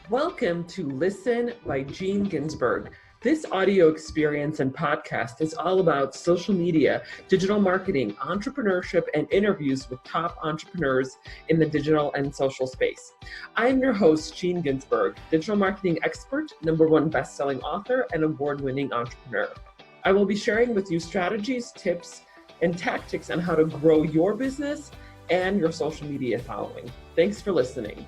Welcome to Listen by Gene Ginsberg. This audio experience and podcast is all about social media, digital marketing, entrepreneurship, and interviews with top entrepreneurs in the digital and social space. I am your host, Gene Ginsberg, digital marketing expert, #1 best-selling author, and award-winning entrepreneur. I will be sharing with you strategies, tips, and tactics on how to grow your business and your social media following. Thanks for listening.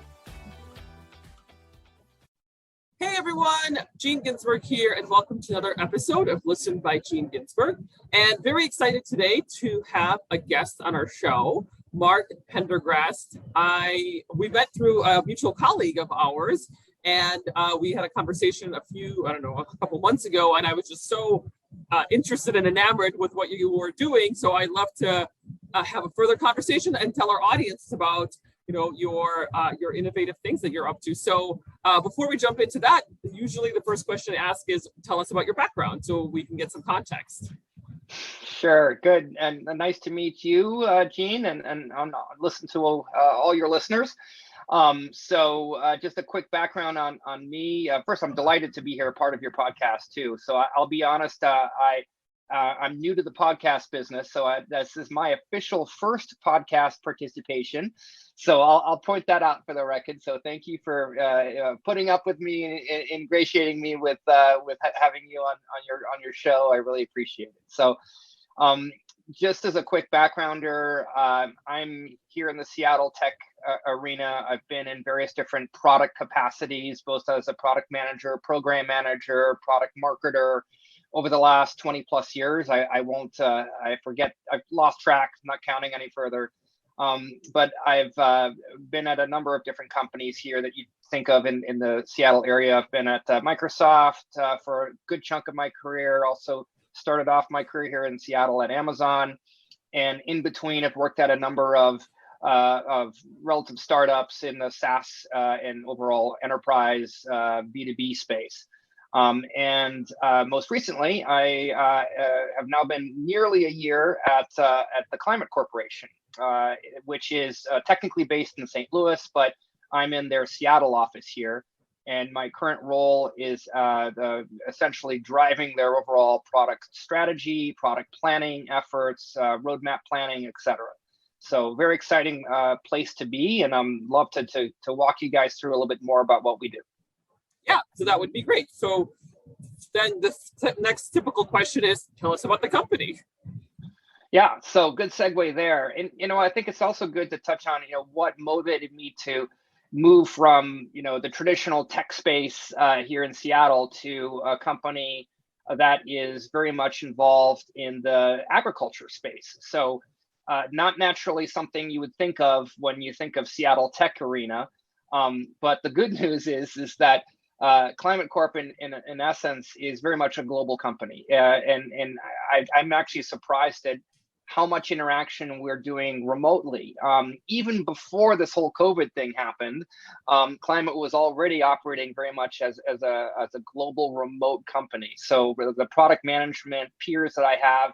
Hey everyone, Gene Ginsberg here, and welcome to another episode of Listen by Gene Ginsberg. And very excited today to have a guest on our show, Mark Pendergrast. We met through a mutual colleague of ours, and we had a conversation a couple months ago, and I was just so interested and enamored with what you were doing. So I'd love to have a further conversation and tell our audience about your innovative things that you're up to. So before we jump into that, usually the first question I ask is, tell us about your background so we can get some context. Sure, good, and nice to meet you, Gene, and listen to all your listeners. So just a quick background on me. First, I'm delighted to be here, part of your podcast too. So I'll be honest, I'm new to the podcast business, so this is my official first podcast participation. So I'll point that out for the record. So thank you for putting up with me and ingratiating me with having you on your show. I really appreciate it. So just as a quick backgrounder, I'm here in the Seattle tech arena. I've been in various different product capacities, both as a product manager, program manager, product marketer. Over the last 20 plus years, I forget, I've lost track, I'm not counting any further. But I've been at a number of different companies here that you think of in the Seattle area. I've been at Microsoft for a good chunk of my career. Also started off my career here in Seattle at Amazon. And in between, I've worked at a number of relative startups in the SaaS and overall enterprise B2B space. And most recently, I have now been nearly a year at the Climate Corporation, which is technically based in St. Louis, but I'm in their Seattle office here. And my current role is essentially driving their overall product strategy, product planning efforts, roadmap planning, et cetera. So very exciting place to be, and I'm love to walk you guys through a little bit more about what we do. Yeah, so that would be great. So then the next typical question is, tell us about the company. Yeah, so good segue there. And, I think it's also good to touch on, what motivated me to move from, the traditional tech space here in Seattle to a company that is very much involved in the agriculture space. So not naturally something you would think of when you think of Seattle tech arena. But the good news is that Climate Corp in essence is very much a global company, and I'm actually surprised at how much interaction we're doing remotely. Even before this whole COVID thing happened, Climate was already operating very much as a global remote company. So the product management peers that I have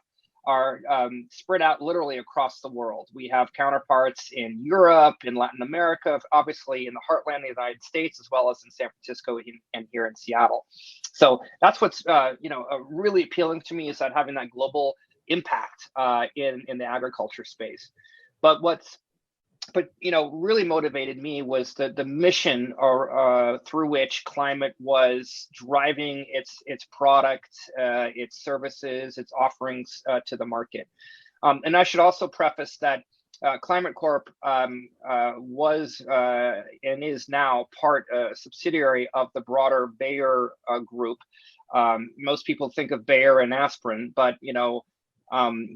are spread out literally across the world. We have counterparts in Europe, in Latin America, obviously in the heartland of the United States, as well as in San Francisco and here in Seattle. So that's what's really appealing to me, is that having that global impact in the agriculture space. But really motivated me was the mission through which Climate was driving its product, its services, its offerings to the market. And I should also preface that Climate Corp was and is now a subsidiary of the broader Bayer group. Most people think of Bayer and aspirin, but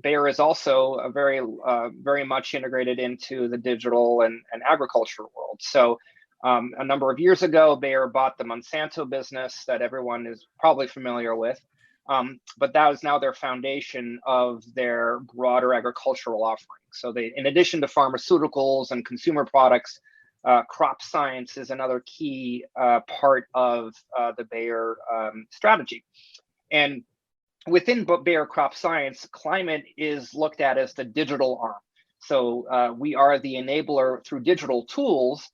Bayer is also very much integrated into the digital and agriculture world. So a number of years ago, Bayer bought the Monsanto business that everyone is probably familiar with. But that is now their foundation of their broader agricultural offering. So they, in addition to pharmaceuticals and consumer products, crop science is another key part of the Bayer strategy. And within Bayer Crop Science, Climate is looked at as the digital arm. So we are the enabler through digital tools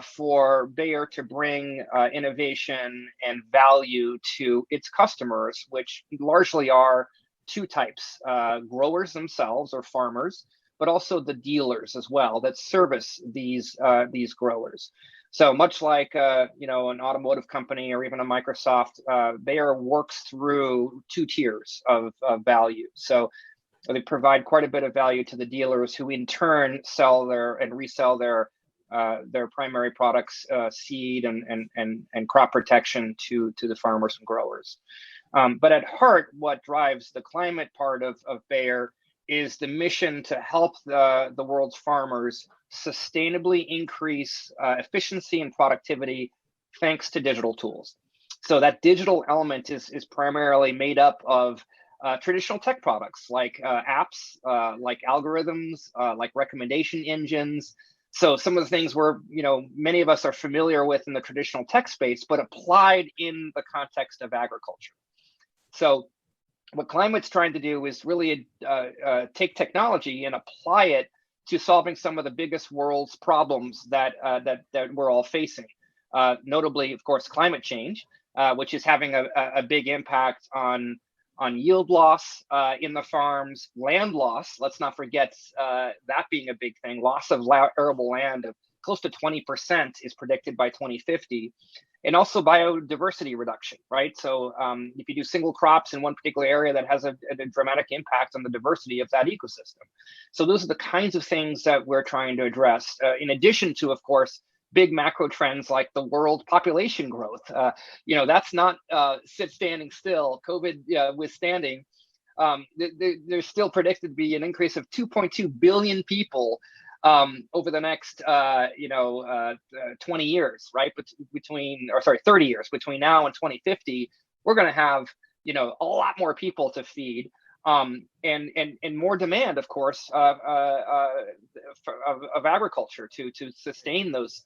for Bayer to bring innovation and value to its customers, which largely are two types, growers themselves or farmers, but also the dealers as well that service these growers. So much like an automotive company or even a Microsoft, Bayer works through two tiers of value. So they provide quite a bit of value to the dealers, who in turn sell and resell their primary products, seed and crop protection to the farmers and growers. But at heart, what drives the climate part of Bayer is the mission to help the world's farmers sustainably increase efficiency and productivity thanks to digital tools. So that digital element is primarily made up of traditional tech products like apps, like algorithms, like recommendation engines. So some of the things many of us are familiar with in the traditional tech space, but applied in the context of agriculture. So what Climate's trying to do is really take technology and apply it to solving some of the biggest world's problems that we're all facing. Notably, of course, climate change, which is having a big impact on yield loss in the farms, land loss. Let's not forget that being a big thing. Loss of arable land of close to 20% is predicted by 2050. And also biodiversity reduction, right? So if you do single crops in one particular area, that has a dramatic impact on the diversity of that ecosystem. So those are the kinds of things that we're trying to address, in addition to, of course, big macro trends like the world population growth. That's not standing still, COVID withstanding. There's still predicted to be an increase of 2.2 billion people over the next 20 years, right? 30 years between now and 2050. We're going to have a lot more people to feed, and more demand, of course, of agriculture to sustain those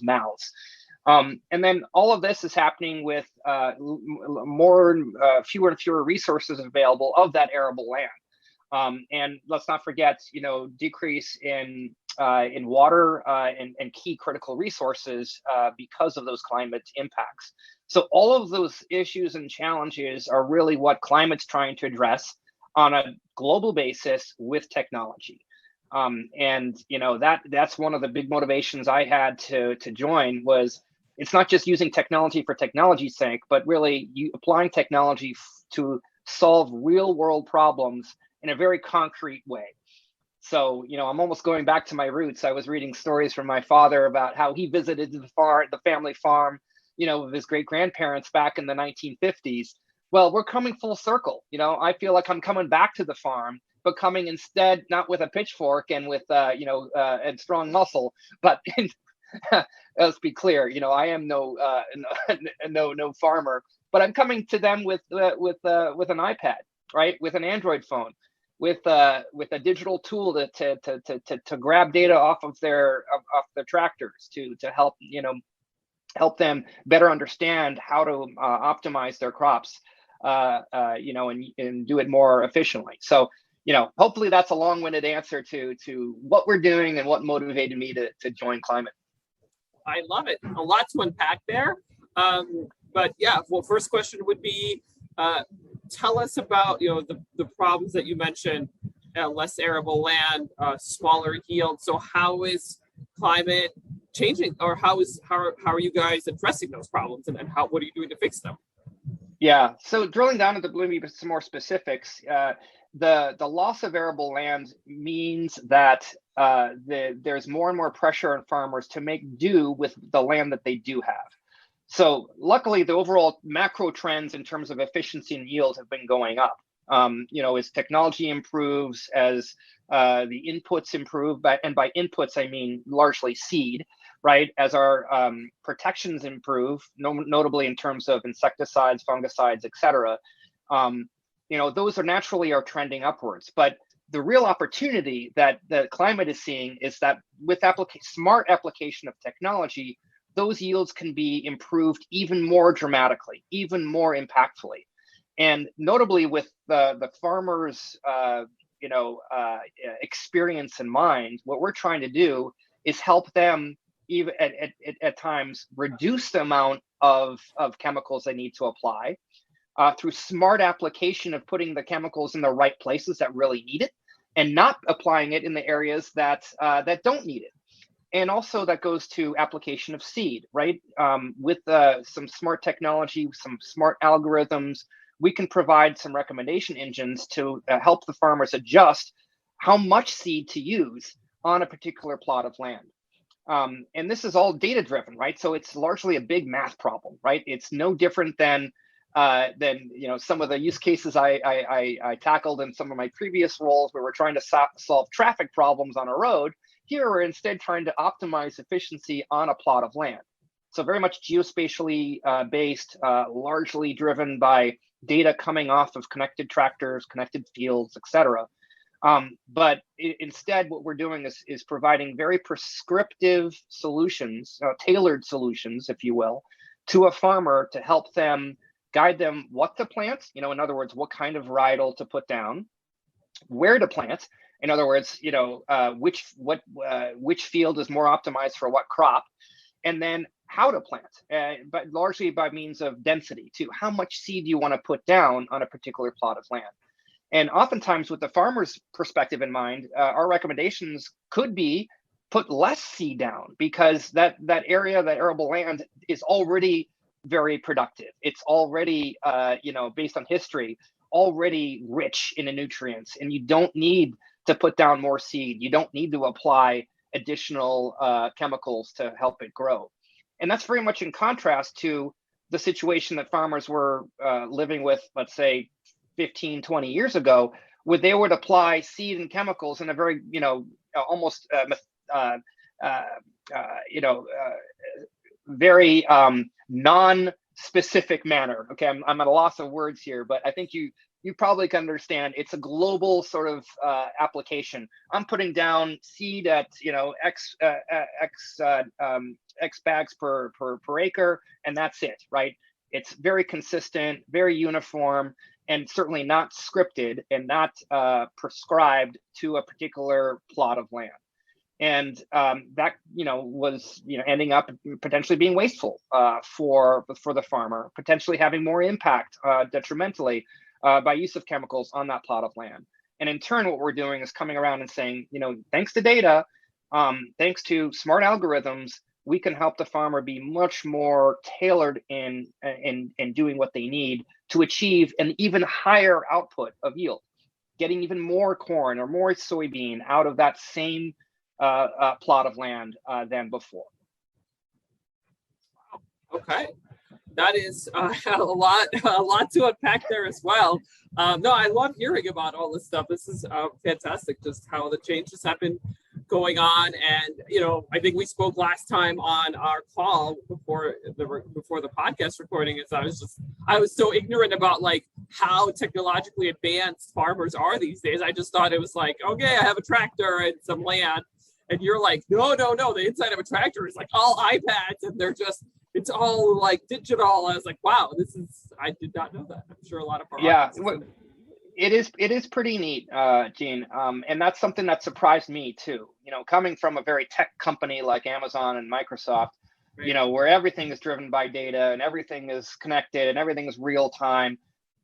mouths. And then all of this is happening with fewer and fewer resources available of that arable land. And let's not forget, decrease in water and key critical resources because of those climate impacts. So all of those issues and challenges are really what Climate's trying to address on a global basis with technology. That's one of the big motivations I had to join. Was it's not just using technology for technology's sake, but really applying technology to solve real world problems in a very concrete way. So, I'm almost going back to my roots. I was reading stories from my father about how he visited the family farm, of his great grandparents back in the 1950s. Well, we're coming full circle. I feel like I'm coming back to the farm, but coming instead not with a pitchfork and with and strong muscle, but let's be clear. I am no farmer, but I'm coming to them with an iPad, right, with an Android phone, with a digital tool to grab data off of their tractors to help them better understand how to optimize their crops, and do it more efficiently. So hopefully that's a long-winded answer to what we're doing and what motivated me to join Climate. I love it. A lot to unpack there. But yeah, well, first question would be, tell us about the problems that you mentioned, less arable land, smaller yield. So how is Climate changing, or how are you guys addressing those problems, and what are you doing to fix them? Yeah, so drilling down into maybe some more specifics, the loss of arable land means that there's more and more pressure on farmers to make do with the land that they do have. So luckily, the overall macro trends in terms of efficiency and yield have been going up. As technology improves, as the inputs improve, and by inputs I mean largely seed, right? As our protections improve, notably in terms of insecticides, fungicides, etc. Those are trending upwards. But the real opportunity that the Climate is seeing is that with smart application of technology, those yields can be improved even more dramatically, even more impactfully. And notably with the farmers' experience in mind, what we're trying to do is help them even at times reduce the amount of chemicals they need to apply through smart application of putting the chemicals in the right places that really need it, and not applying it in the areas that don't need it. And also that goes to application of seed, right? With some smart technology, some smart algorithms, we can provide some recommendation engines to help the farmers adjust how much seed to use on a particular plot of land. And this is all data driven, right? So it's largely a big math problem, right? It's no different than some of the use cases I tackled in some of my previous roles, where we're trying to solve traffic problems on a road. Here we're instead trying to optimize efficiency on a plot of land. So very much geospatially based, largely driven by data coming off of connected tractors, connected fields, et cetera. But instead, what we're doing is providing very prescriptive solutions, tailored solutions, if you will, to a farmer to help them, guide them what to plant. In other words, what kind of varietal to put down, where to plant. In other words, which field is more optimized for what crop, and then how to plant, but largely by means of density too. How much seed do you want to put down on a particular plot of land? And oftentimes, with the farmer's perspective in mind, our recommendations could be put less seed down, because that area, that arable land, is already very productive. It's already, based on history, already rich in the nutrients, and you don't need to put down more seed. You don't need to apply additional chemicals to help it grow. And that's very much in contrast to the situation that farmers were living with, let's say, 15, 20 years ago, where they would apply seed and chemicals in a very, almost, very non-specific manner. Okay, I'm at a loss of words here, but I think you probably can understand. It's a global sort of application. I'm putting down seed at X bags per acre, and that's it, right? It's very consistent, very uniform, and certainly not scripted and not prescribed to a particular plot of land. And that was ending up potentially being wasteful for the farmer, potentially having more impact detrimentally by use of chemicals on that plot of land. And in turn, what we're doing is coming around and saying, thanks to data, thanks to smart algorithms, we can help the farmer be much more tailored in doing what they need to achieve an even higher output of yield, getting even more corn or more soybean out of that same plot of land than before. Okay, that is a lot to unpack there as well. No, I love hearing about all this stuff. This is fantastic, just how the changes have been going on. And I think we spoke last time on our call before the podcast recording. Is I was so ignorant about like how technologically advanced farmers are these days. I just thought it was like, okay, I have a tractor and some land, and you're like, no, the inside of a tractor is like all iPads, and it's all like digital. I was like, wow, I did not know that. I'm sure a lot of farmers. Yeah. It is pretty neat, Gene, and that's something that surprised me too. Coming from a very tech company like Amazon and Microsoft, right, where everything is driven by data and everything is connected and everything is real time.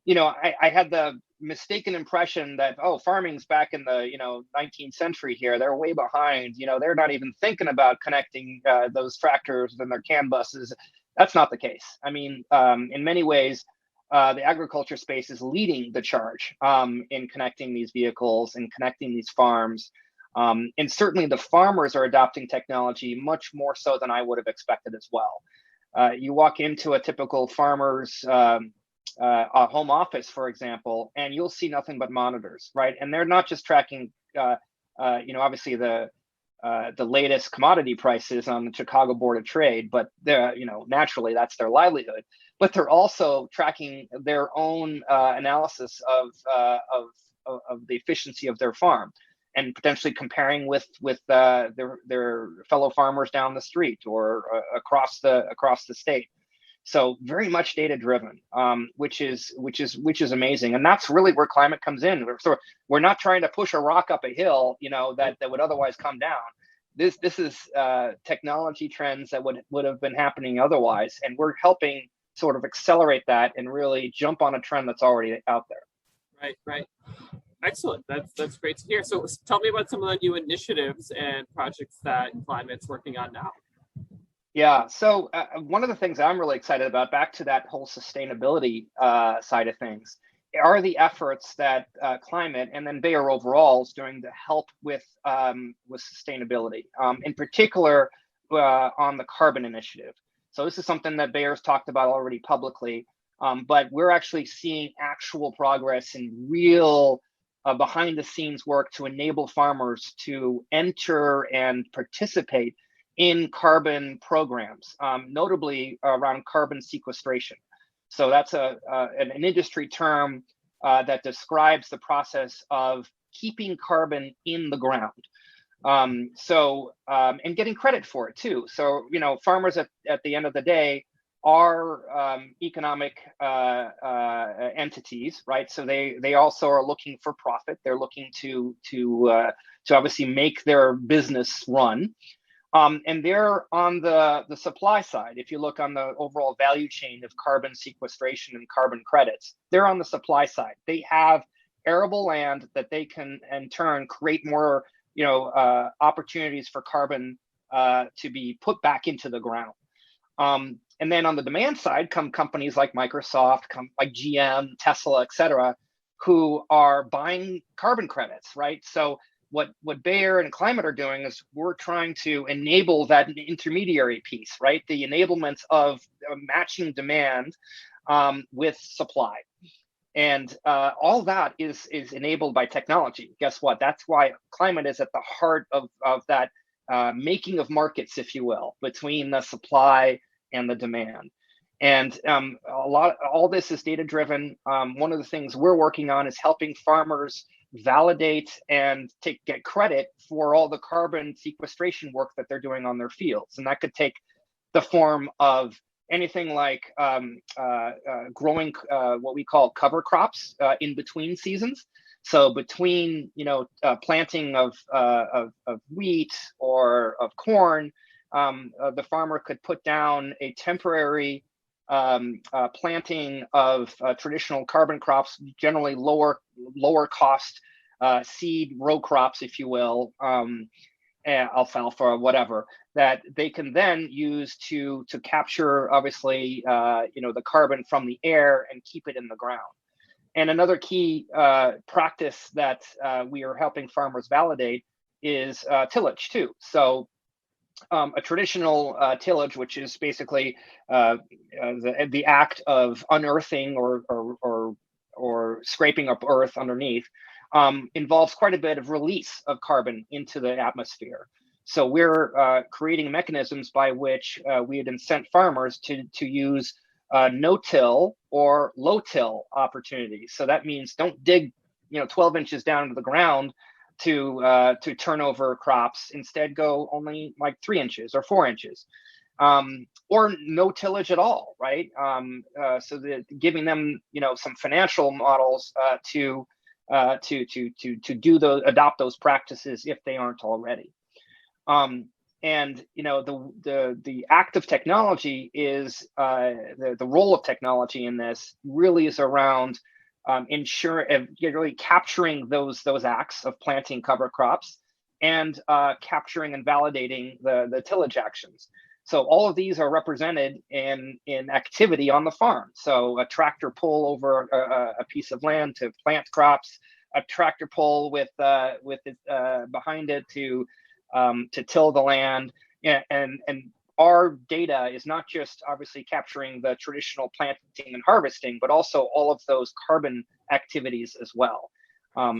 I had the mistaken impression that farming's back in the 19th century here. They're way behind. They're not even thinking about connecting those tractors and their CAN buses. That's not the case. I mean, in many ways, the agriculture space is leading the charge in connecting these vehicles and connecting these farms. And certainly the farmers are adopting technology much more so than I would have expected as well. You walk into a typical farmer's a home office, for example, and you'll see nothing but monitors, right? And they're not just tracking, obviously the latest commodity prices on the Chicago Board of Trade, but naturally that's their livelihood. But they're also tracking their own analysis of the efficiency of their farm, and potentially comparing with their fellow farmers down the street or across the state. So very much data driven, which is amazing, and that's really where climate comes in. So we're not trying to push a rock up a hill, that would otherwise come down. this is technology trends that would have been happening otherwise, and we're helping sort of accelerate that and really jump on a trend that's already out there. Right, right. Excellent. That's great to hear. So tell me about some of the new initiatives and projects that Climate's working on now. Yeah, so one of the things I'm really excited about, back to that whole sustainability side of things, are the efforts that Climate and then Bayer overall is doing to help with sustainability, in particular on the carbon initiative. So this is something that Bayer's talked about already publicly, but we're actually seeing actual progress and real behind the scenes work to enable farmers to enter and participate in carbon programs, notably around carbon sequestration. So that's an industry term that describes the process of keeping carbon in the ground. And getting credit for it too. So, farmers at the end of the day are economic entities, right? So they also are looking for profit. They're looking to obviously make their business run. And they're on the supply side. If you look on the overall value chain of carbon sequestration and carbon credits, they're on the supply side. They have arable land that they can, in turn, create more opportunities for carbon to be put back into the ground. And then on the demand side come companies like Microsoft, like GM, Tesla, et cetera, who are buying carbon credits, right? So what Bayer and Climate are doing is we're trying to enable that intermediary piece, right? The enablement of matching demand with supply. And all that is enabled by technology. Guess what? That's why Climate is at the heart of that making of markets, if you will, between the supply and the demand. And all this is data driven. One of the things we're working on is helping farmers validate and get credit for all the carbon sequestration work that they're doing on their fields. And that could take the form of anything like growing what we call cover crops in between seasons. So between planting of wheat or of corn, the farmer could put down a temporary planting of traditional carbon crops, generally lower cost seed row crops, if you will, alfalfa or whatever, that they can then use to capture, obviously, the carbon from the air and keep it in the ground. And another key practice that we are helping farmers validate is tillage too. So a traditional tillage, which is basically the act of unearthing or scraping up earth underneath, involves quite a bit of release of carbon into the atmosphere. So we're creating mechanisms by which we would incent farmers to use no-till or low-till opportunities. So that means don't dig 12 inches down into the ground to turn over crops. Instead, go only like 3 inches or 4 inches, or no tillage at all, right? So that giving them some financial models to adopt those practices if they aren't already. And the act of technology is the role of technology in this really is around really capturing those acts of planting cover crops and capturing and validating the tillage actions. So all of these are represented in activity on the farm. So a tractor pull over a piece of land to plant crops, a tractor pull with it behind it to till the land, and our data is not just obviously capturing the traditional planting and harvesting, but also all of those carbon activities as well.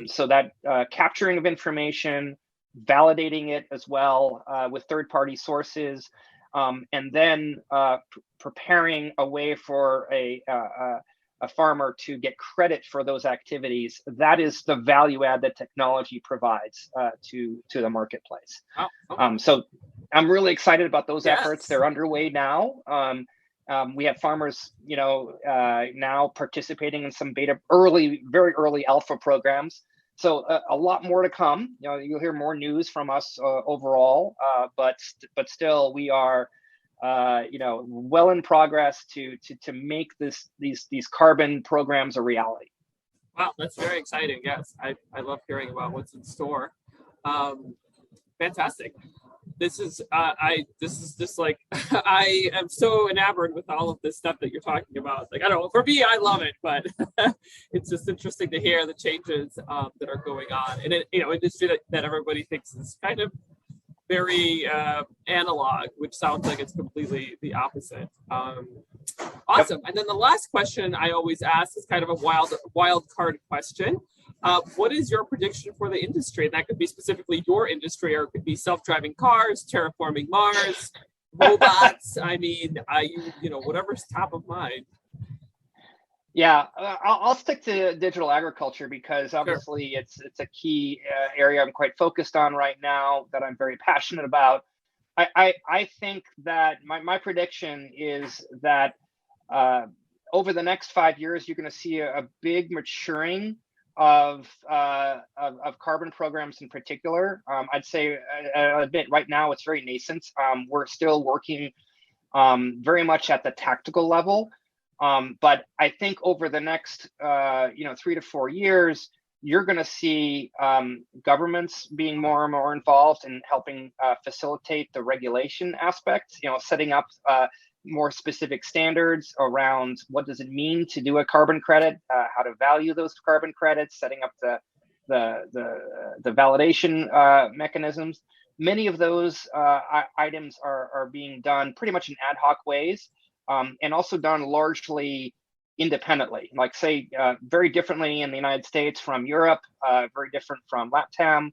So that capturing of information, validating it as well with third-party sources, and then preparing a way for a farmer to get credit for those activities. That is the value add that technology provides to the marketplace. Oh, okay. So I'm really excited about those Yes. efforts. They're underway now. We have farmers, now participating in some very early alpha programs. So a lot more to come. You'll hear more news from us overall, but still we are well in progress to make these carbon programs a reality. Wow, that's very exciting. Yes, I love hearing about what's in store. Fantastic. This is just like I am so enamored with all of this stuff that you're talking about. Like, I don't know, for me, I love it, but it's just interesting to hear the changes that are going on in an industry that everybody thinks is kind of very analog, which sounds like it's completely the opposite. Awesome. Yep. And then the last question I always ask is kind of a wild card question. What is your prediction for the industry? And that could be specifically your industry, or it could be self-driving cars, terraforming Mars, robots. I mean, whatever's top of mind. Yeah, I'll stick to digital agriculture because obviously it's a key area I'm quite focused on right now, that I'm very passionate about. I think that my prediction is that over the next 5 years, you're going to see a big maturing of carbon programs in particular. I'd say, I'll admit, right now it's very nascent. We're still working very much at the tactical level. But I think over the next 3 to 4 years, you're going to see governments being more and more involved in helping facilitate the regulation aspect. Setting up more specific standards around what does it mean to do a carbon credit, how to value those carbon credits, setting up the validation mechanisms. Many of those items are being done pretty much in ad hoc ways. And also done largely independently, like say very differently in the United States from Europe, very different from LATAM.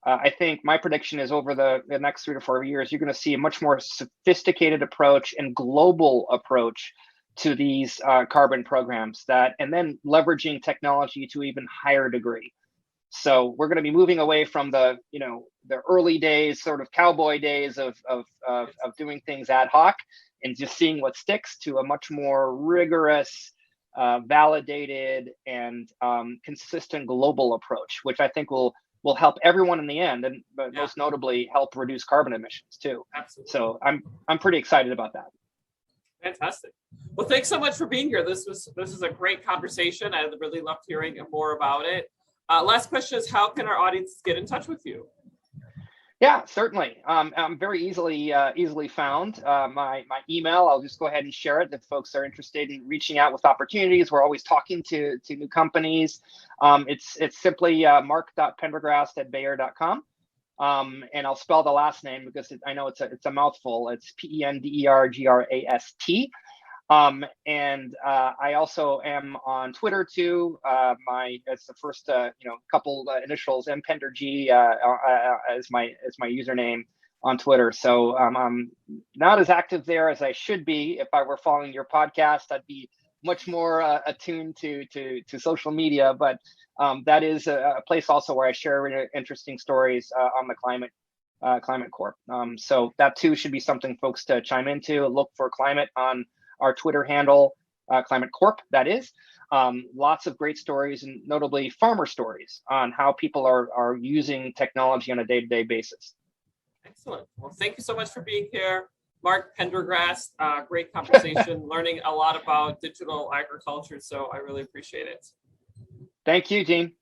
I think my prediction is over the next 3 to 4 years, you're going to see a much more sophisticated approach and global approach to these carbon programs, and then leveraging technology to even higher degree. So we're going to be moving away from the early days, sort of cowboy days of doing things ad hoc and just seeing what sticks, to a much more rigorous, validated, and consistent global approach, which I think will help everyone in the end, and most notably help reduce carbon emissions too. Absolutely. So I'm pretty excited about that. Fantastic. Well, thanks so much for being here. This is a great conversation. I really loved hearing more about it. Last question is, how can our audience get in touch with you? Yeah, certainly. I'm very easily found. My email, I'll just go ahead and share it if folks are interested in reaching out with opportunities. We're always talking to new companies. It's simply mark.pendergrast@bayer.com. And I'll spell the last name because I know it's a mouthful. It's Pendergrast. And I also am on Twitter too. It's the first couple initials, Penderg as my username on Twitter. So I'm not as active there as I should be. If I were following your podcast, I'd be much more attuned to social media. But that is a place also where I share interesting stories on the climate corp. So that too should be something folks to chime into. Look for climate on our Twitter handle, Climate Corp, that is. Lots of great stories, and notably farmer stories on how people are using technology on a day-to-day basis. Excellent. Well, thank you so much for being here, Mark Pendergrast. Great conversation, learning a lot about digital agriculture. So I really appreciate it. Thank you, Gene.